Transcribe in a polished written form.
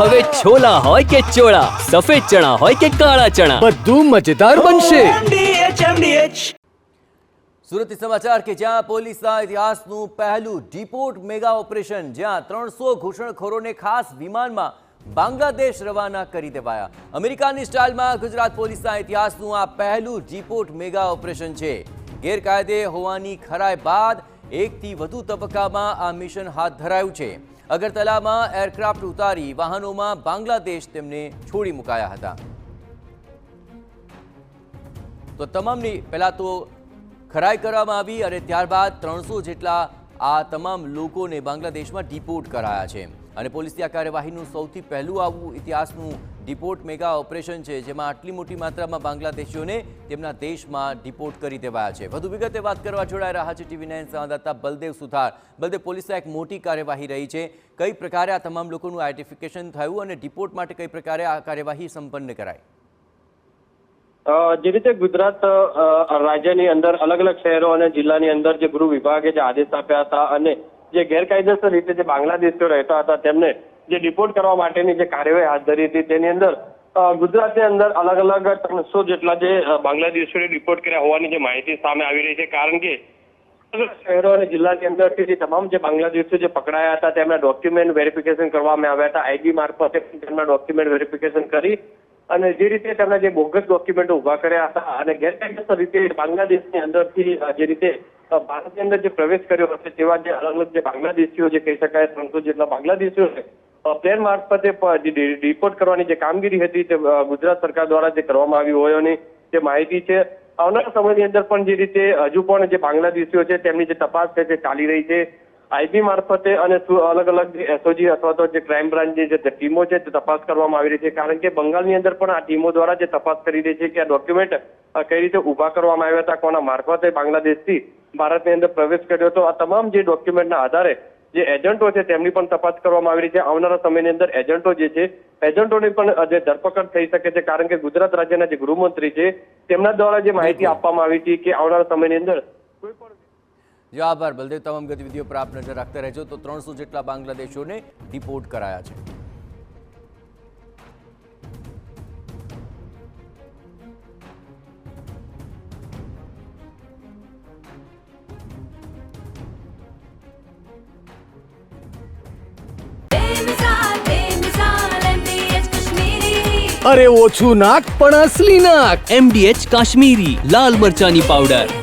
હવે છોલા હોય કે ચોળા, સફેદ ચણા હોય કે કાળા ચણા, બધું મજેદાર બનશે. સુરત સમાચાર કે જ્યાં પોલીસના ઇતિહાસનું પહેલું ડીપોર્ટ મેગા ઓપરેશન, જ્યાં 300 ઘૂસણખોરોને ખાસ વિમાનમાં બાંગ્લાદેશ રવાના કરી દેવાયા. અમેરિકાની સ્ટાઇલમાં ગુજરાત પોલીસના ઇતિહાસનું આ પહેલું ડીપોર્ટ મેગા ઓપરેશન છે. ગેરકાયદે હોવાની ખરાઈ બાદ એકથી વધુ તબક્કામાં આ મિશન હાથ ધરાયું છે. અગરતલામાં એરક્રાફ્ટ ઉતારી વાહનોમાં બાંગ્લાદેશ તેમને છોડી મુકાયા હતા. તો તમામની પહેલા તો ખરાઈ કરવામાં આવી અને ત્યારબાદ 300 જેટલા આ તમામ લોકોને બાંગ્લાદેશમાં ડિપોર્ટ કરાયા છે. અને પોલીસની આ કાર્યવાહીનું સૌથી પહેલું આવું ઇતિહાસનું ડિપોર્ટ મેગા ઓપરેશન છે, જેમાં આટલી મોટી માત્રામાં બાંગ્લાદેશીઓને તેમના દેશમાં ડિપોર્ટ કરી દેવાયા છે. વધુ વિગતે વાત કરવા જોડાઈ રહ્યા છે TV9 સંવાદદાતા બલદેવ સુથાર. બલદેવ, પોલીસે એક મોટી કાર્યવાહી રહી છે. કઈ પ્રકારે આ તમામ લોકોનું આઈડેન્ટિફિકેશન થયું અને ડિપોર્ટ માટે કઈ પ્રકારે આ કાર્યવાહી સંપન્ન કરાઈ? જે રીતે ગુજરાત રાજ્યની અંદર અલગ અલગ શહેરો અને જિલ્લાની અંદર જે ગૃહ વિભાગે જે આદેશ આપ્યા હતા અને જે ગેરકાયદેસર રીતે જે બાંગ્લાદેશીઓ રહેતા હતા તેમને જે ડિપોર્ટ કરવા માટેની જે કાર્યવાહી હાથ ધરી હતી, તેની અંદર ગુજરાતની અંદર અલગ અલગ 300 જેટલા જે બાંગ્લાદેશીઓને ડિપોર્ટ કર્યા હોવાની જે માહિતી સામે આવી રહી છે. કારણ કે શહેરો અને જિલ્લાની અંદરથી જે તમામ જે બાંગ્લાદેશીઓ જે પકડાયા હતા તેમના ડોક્યુમેન્ટ વેરિફિકેશન કરવામાં આવ્યા હતા. આઈબી મારફતે તેમના ડોક્યુમેન્ટ વેરિફિકેશન કરી અને જે રીતે તેમના જે બોગસ ડોક્યુમેન્ટો ઉભા કર્યા હતા અને ગેરકાયદેસર રીતે બાંગ્લાદેશની અંદરથી જે રીતે ભારતની અંદર જે પ્રવેશ કર્યો હશે તેવા જે અલગ અલગ જે બાંગ્લાદેશીઓ જે કહી શકાય 300 જેટલા બાંગ્લાદેશીઓ છે પ્લેન મારફતે ડિપોર્ટ કરવાની જે કામગીરી હતી તે ગુજરાત સરકાર દ્વારા જે કરવામાં આવી હોવાની જે માહિતી છે. આવનારા સમયની અંદર પણ જે રીતે હજુ પણ જે બાંગ્લાદેશીઓ છે તેમની જે તપાસ છે તે ચાલી રહી છે. આઈબી મારફતે અને અલગ અલગ જે એસઓજી અથવા તો જે ક્રાઇમ બ્રાન્ચની જે ટીમો છે તે તપાસ કરવામાં આવી રહી છે. કારણ કે બંગાળની અંદર પણ આ ટીમો દ્વારા જે તપાસ કરી રહી છે કે આ ડોક્યુમેન્ટ કઈ રીતે ઉભા કરવામાં આવ્યા હતા, કોના મારફતે બાંગ્લાદેશથી ભારતની અંદર પ્રવેશ કર્યો હતો. આ તમામ જે ડોક્યુમેન્ટના આધારે જે એજન્ટો છે તેમની પણ તપાસ કરવામાં આવી રહી છે. આવનારા સમયની અંદર એજન્ટો જે છે એજન્ટોની પણ જે ધરપકડ થઈ શકે છે. કારણ કે ગુજરાત રાજ્યના જે ગૃહમંત્રી છે તેમના દ્વારા જે માહિતી આપવામાં આવી હતી કે આવનારા સમયની અંદર કોઈ પણ આભાર બલદેવ. તમામ ગતિવિધિઓ પર આપ નજર રાખતા રહેજો. તો 300 જેટલા બાંગ્લાદેશીઓને ડિપોર્ટ કરાયા છે. અરે ઓછું નાક પણ અસલી નાક. MDH કાશ્મીરી લાલ મરચાની પાવડર.